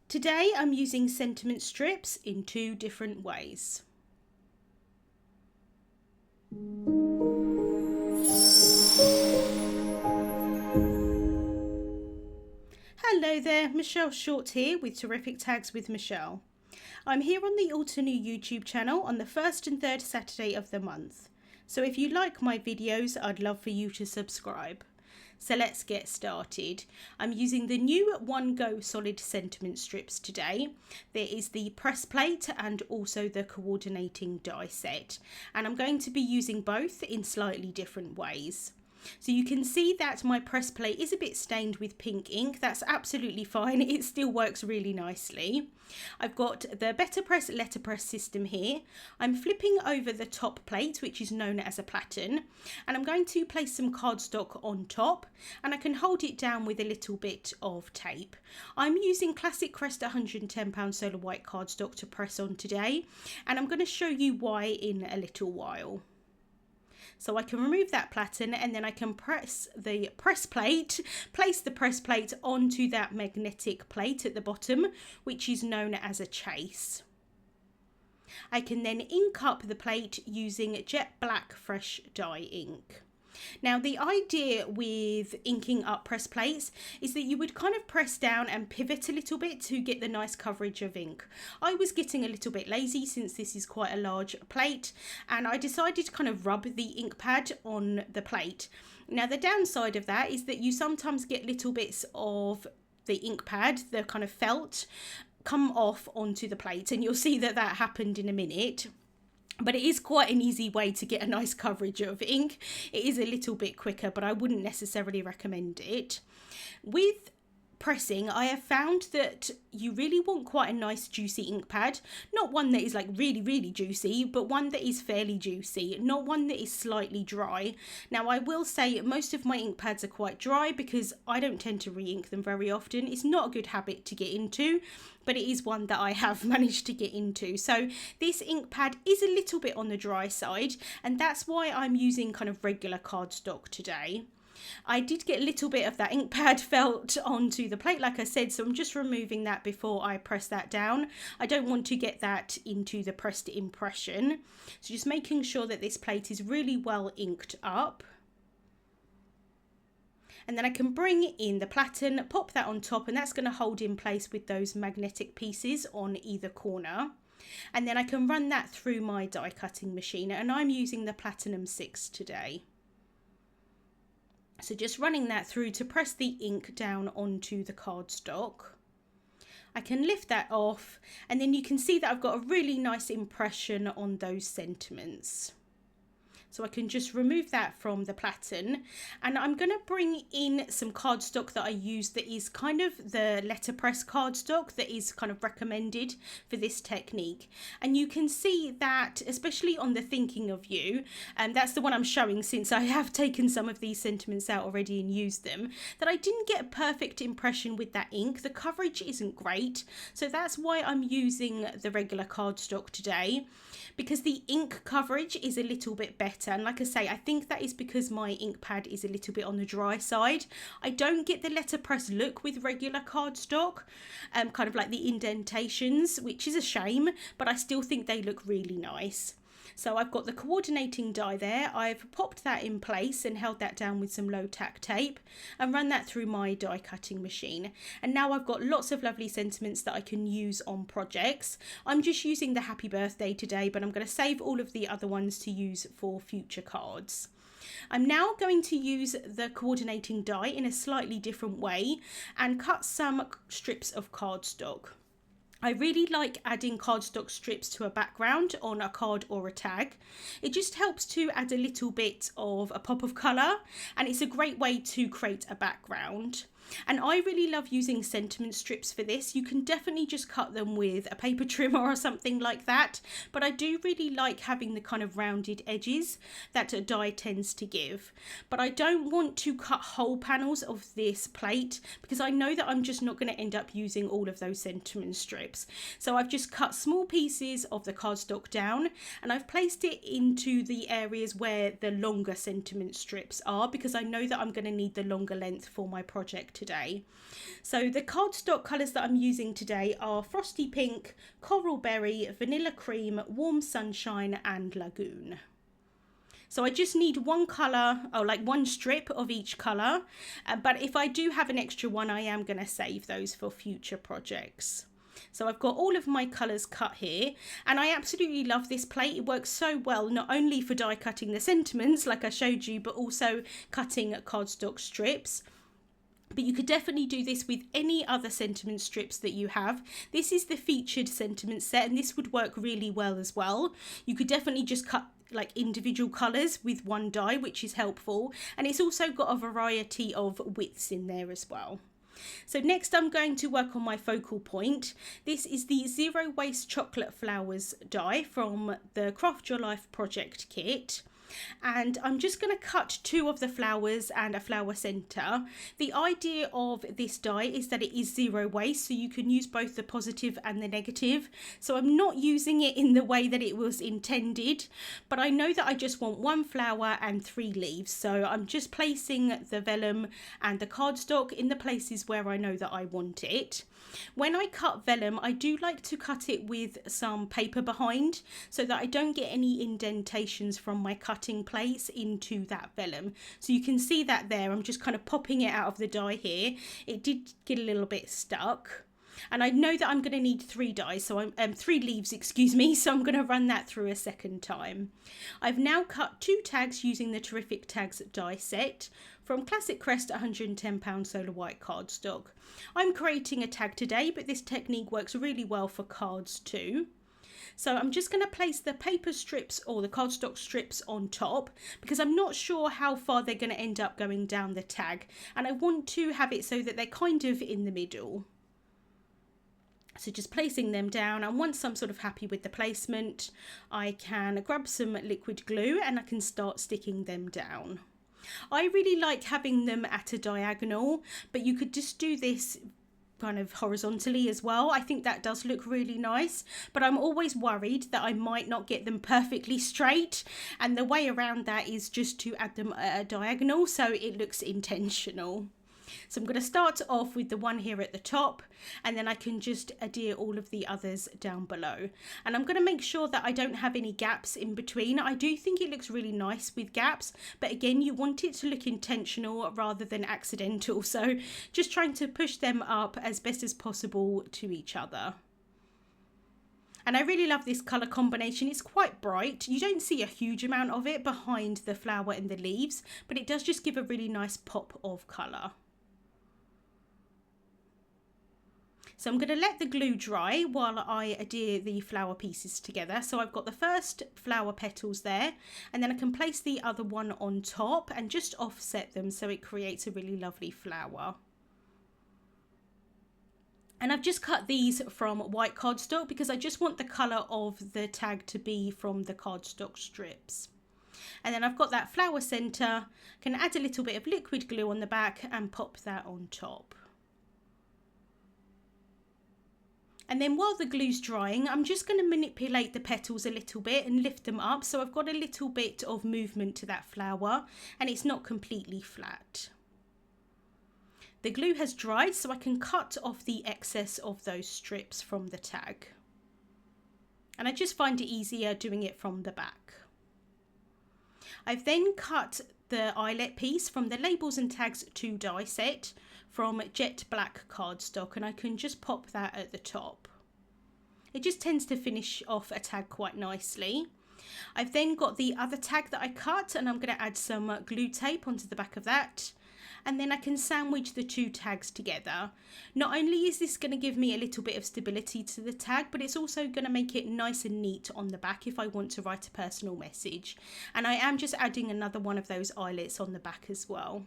Today I'm using sentiment strips in two different ways. Hello there, Michelle Short here with Terrific Tags with Michelle. I'm here on the Altenew YouTube channel on the first and third Saturday of the month. So if you like my videos, I'd love for you to subscribe. So let's get started. I'm using the new One Go solid sentiment strips today. There is the press plate and also the coordinating die set. And I'm going to be using both in slightly different ways. So you can see that my press plate is a bit stained with pink ink. That's absolutely fine. It still works really nicely. I've got the Better Press letterpress system here. I'm flipping over the top plate, which is known as a platen, and I'm going to place some cardstock on top, and I can hold it down with a little bit of tape. I'm using classic Crest 110 solar white cardstock to press on today, and I'm going to show you why in a little while. So I can remove that platen and then I can press the press plate, place the press plate onto that magnetic plate at the bottom, which is known as a chase. I can then ink up the plate using jet black fresh dye ink. Now the idea with inking up press plates is that you would kind of press down and pivot a little bit to get the nice coverage of ink. I was getting a little bit lazy since this is quite a large plate, and I decided to kind of rub the ink pad on the plate. Now the downside of that is that you sometimes get little bits of the ink pad, the kind of felt, come off onto the plate, and you'll see that that happened in a minute. But it is quite an easy way to get a nice coverage of ink. It is a little bit quicker, but I wouldn't necessarily recommend it. With pressing, I have found that you really want quite a nice juicy ink pad. Not one that is like really juicy, but one that is fairly juicy, not one that is slightly dry. Now I will say most of my ink pads are quite dry because I don't tend to re-ink them very often. It's not a good habit to get into, but it is one that I have managed to get into. So this ink pad is a little bit on the dry side, and that's why I'm using kind of regular cardstock today. I did get a little bit of that ink pad felt onto the plate, like I said, so I'm just removing that before I press that down. I don't want to get that into the pressed impression. So just making sure that this plate is really well inked up. And then I can bring in the platen, pop that on top, and that's going to hold in place with those magnetic pieces on either corner. And then I can run that through my die cutting machine, and I'm using the Platinum 6 today. So just running that through to press the ink down onto the cardstock. I can lift that off, and then you can see that I've got a really nice impression on those sentiments. So I can just remove that from the platen, and I'm going to bring in some cardstock that I use that is kind of the letterpress cardstock that is kind of recommended for this technique. And you can see that, especially on the Thinking of You, and that's the one I'm showing since I have taken some of these sentiments out already and used them, that I didn't get a perfect impression with that ink. The coverage isn't great, so that's why I'm using the regular cardstock today, because the ink coverage is a little bit better. And like I say, I think that is because my ink pad is a little bit on the dry side. I don't get the letterpress look with regular cardstock, kind of like the indentations, which is a shame, but I still think they look really nice. So I've got the coordinating die there. I've popped that in place and held that down with some low tack tape and run that through my die cutting machine. And now I've got lots of lovely sentiments that I can use on projects. I'm just using the happy birthday today, but I'm going to save all of the other ones to use for future cards. I'm now going to use the coordinating die in a slightly different way and cut some strips of cardstock. I really like adding cardstock strips to a background on a card or a tag. It just helps to add a little bit of a pop of colour, and it's a great way to create a background. And I really love using sentiment strips for this. You can definitely just cut them with a paper trimmer or something like that, but I do really like having the kind of rounded edges that a die tends to give. But I don't want to cut whole panels of this plate because I know that I'm just not going to end up using all of those sentiment strips. So I've just cut small pieces of the cardstock down, and I've placed it into the areas where the longer sentiment strips are, because I know that I'm going to need the longer length for my project today. So the cardstock colours that I'm using today are Frosty Pink, Coral Berry, Vanilla Cream, Warm Sunshine and Lagoon. So I just need one colour, or like one strip of each colour, but if I do have an extra one, I am going to save those for future projects. So I've got all of my colours cut here, and I absolutely love this plate. It works so well, not only for die cutting the sentiments like I showed you, but also cutting cardstock strips. But you could definitely do this with any other sentiment strips that you have. This is the featured sentiment set, and this would work really well as well. You could definitely just cut like individual colours with one die, which is helpful, and it's also got a variety of widths in there as well. So next I'm going to work on my focal point. This is the Zero Waste Chocolate Flowers die from the Craft Your Life project kit. And I'm just going to cut two of the flowers and a flower centre. The idea of this die is that it is zero waste, so you can use both the positive and the negative. So I'm not using it in the way that it was intended, but I know that I just want one flower and 3 leaves. So I'm just placing the vellum and the cardstock in the places where I know that I want it. When I cut vellum, I do like to cut it with some paper behind so that I don't get any indentations from my cutting plates into that vellum. So you can see that there, I'm just kind of popping it out of the die here. It did get a little bit stuck. And I know that I'm going to need 3 dies, so I'm 3 leaves, excuse me, so I'm going to run that through a second time. I've now cut 2 tags using the Terrific Tags die set from Classic Crest £110 Solar White cardstock. I'm creating a tag today, but this technique works really well for cards too. So I'm just going to place the paper strips or the cardstock strips on top because I'm not sure how far they're going to end up going down the tag, and I want to have it so that they're kind of in the middle. So just placing them down, and once I'm sort of happy with the placement, I can grab some liquid glue and I can start sticking them down. I really like having them at a diagonal, but you could just do this kind of horizontally as well. I think that does look really nice, but I'm always worried that I might not get them perfectly straight, and the way around that is just to add them at a diagonal so it looks intentional. So I'm going to start off with the one here at the top, and then I can just adhere all of the others down below. And I'm going to make sure that I don't have any gaps in between. I do think it looks really nice with gaps, but again, you want it to look intentional rather than accidental. So just trying to push them up as best as possible to each other. And I really love this colour combination. It's quite bright. You don't see a huge amount of it behind the flower and the leaves, but it does just give a really nice pop of colour. So I'm going to let the glue dry while I adhere the flower pieces together. So I've got the first flower petals there, and then I can place the other one on top and just offset them so it creates a really lovely flower. And I've just cut these from white cardstock because I just want the colour of the tag to be from the cardstock strips. And then I've got that flower centre, can add a little bit of liquid glue on the back and pop that on top. And then while the glue's drying, I'm just going to manipulate the petals a little bit and lift them up so I've got a little bit of movement to that flower and it's not completely flat. The glue has dried, so I can cut off the excess of those strips from the tag. And I just find it easier doing it from the back. I've then cut the eyelet piece from the Labels and Tags 2 die set from jet black cardstock, and I can just pop that at the top. It just tends to finish off a tag quite nicely. I've then got the other tag that I cut, and I'm going to add some glue tape onto the back of that, and then I can sandwich the 2 tags together. Not only is this going to give me a little bit of stability to the tag, but it's also going to make it nice and neat on the back if I want to write a personal message. And I am just adding another one of those eyelets on the back as well.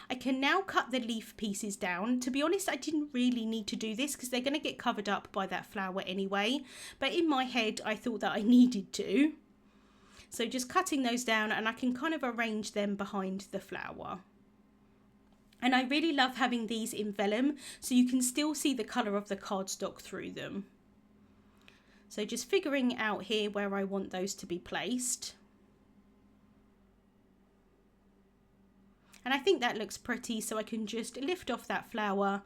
I can now cut the leaf pieces down. To be honest, I didn't really need to do this because they're going to get covered up by that flower anyway, but in my head I thought that I needed to. So just cutting those down, and I can kind of arrange them behind the flower. And I really love having these in vellum so you can still see the colour of the cardstock through them. So just figuring out here where I want those to be placed. And I think that looks pretty, so I can just lift off that flower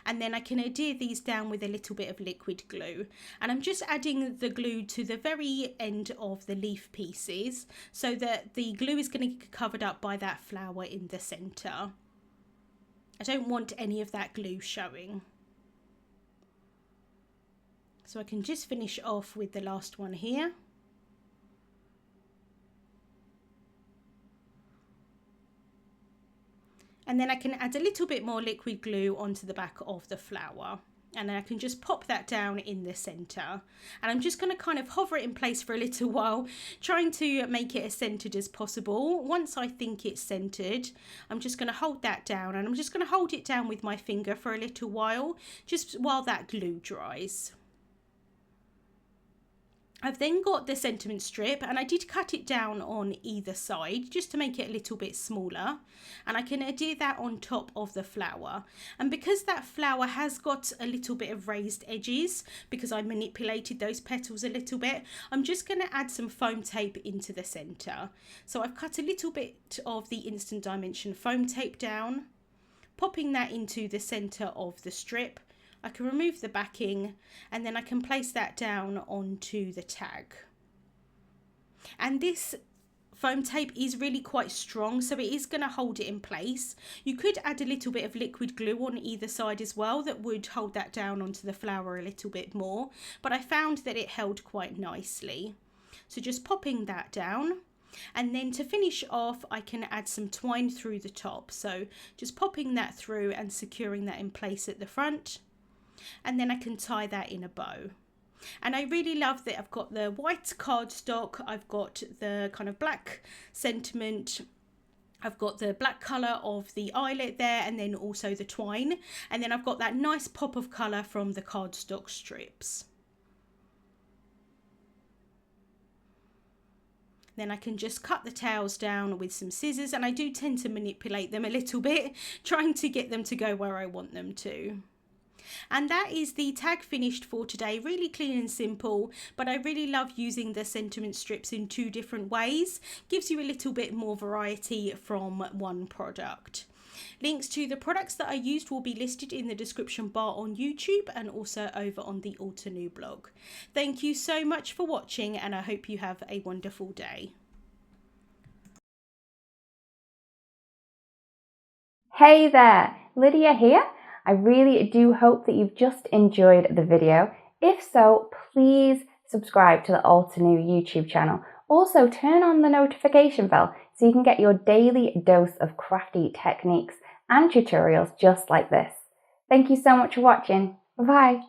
and then I can adhere these down with a little bit of liquid glue. And I'm just adding the glue to the very end of the leaf pieces so that the glue is going to get covered up by that flower in the centre. I don't want any of that glue showing. So I can just finish off with the last one here. And then I can add a little bit more liquid glue onto the back of the flower. And then I can just pop that down in the centre. And I'm just going to kind of hover it in place for a little while, trying to make it as centred as possible. Once I think it's centred, I'm just going to hold that down, and I'm just going to hold it down with my finger for a little while, just while that glue dries. I've then got the sentiment strip, and I did cut it down on either side just to make it a little bit smaller, and I can adhere that on top of the flower. And because that flower has got a little bit of raised edges, because I manipulated those petals a little bit, I'm just going to add some foam tape into the centre. So I've cut a little bit of the Instant Dimension foam tape down, popping that into the centre of the strip. I can remove the backing, and then I can place that down onto the tag. And this foam tape is really quite strong, so it is going to hold it in place. You could add a little bit of liquid glue on either side as well, that would hold that down onto the flower a little bit more, but I found that it held quite nicely. So just popping that down. And then to finish off, I can add some twine through the top. So just popping that through and securing that in place at the front. And then I can tie that in a bow. And I really love that I've got the white cardstock, I've got the kind of black sentiment, I've got the black colour of the eyelet there, and then also the twine, and then I've got that nice pop of colour from the cardstock strips. Then I can just cut the tails down with some scissors, and I do tend to manipulate them a little bit, trying to get them to go where I want them to. And that is the tag finished for today. Really clean and simple, but I really love using the sentiment strips in two different ways. Gives you a little bit more variety from one product. Links to the products that I used will be listed in the description bar on YouTube and also over on the Altenew blog. Thank you so much for watching, and I hope you have a wonderful day. Hey there, Lydia here. I really do hope that you've just enjoyed the video. If so, please subscribe to the Altenew YouTube channel. Also, turn on the notification bell so you can get your daily dose of crafty techniques and tutorials just like this. Thank you so much for watching. Bye-bye.